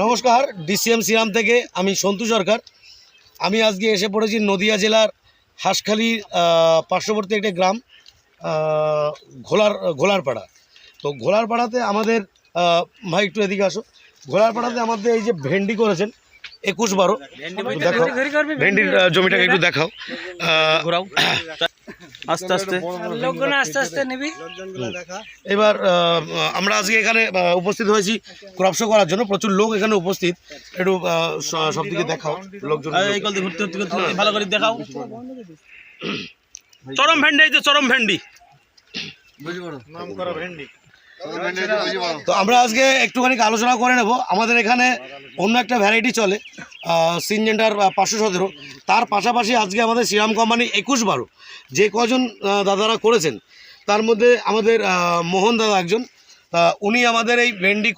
নমস্কার, DCM serum থেকে আমি সন্তু সরকার। আমি আজকে এসে পড়েছি নদিয়া জেলার হাঁসখালির পার্শ্ববর্তী একটা গ্রাম ঘোলারপাড়া। তো ঘোলারপাড়াতে আমাদের ভাই একটু এদিকে আসো। ঘোলারপাড়াতে আমাদের এই যে ভেন্ডি করেছেন 21-12, দেখাও ভেন্ডির জমিটাকে একটু দেখাও। আস্তে আস্তে লোকজন আস্তে আস্তে নিবি। এবার আমরা আজকে এখানে উপস্থিত হয়েছি ক্রপ শো করার জন্য। প্রচুর লোক এখানে উপস্থিত। একটু সব দিকে দেখাও, লোকজন ভালো করে দেখাও। চরম ভেন্ডি, এই যে চরম ভেন্ডি, নাম করা ভেন্ডি। তো আমরা আজকে একটুখানি আলোচনা করে নেব। আমাদের এখানে অন্য একটা ভ্যারাইটি চলে, সিনজেন্টার 517। তার পাশাপাশি আজকে আমাদের শ্রীরাম কোম্পানি 21-12 যে কজন দাদারা করেছেন, তার মধ্যে আমাদের মোহন দাদা একজন। উনি আমাদের এই ভেন্ডি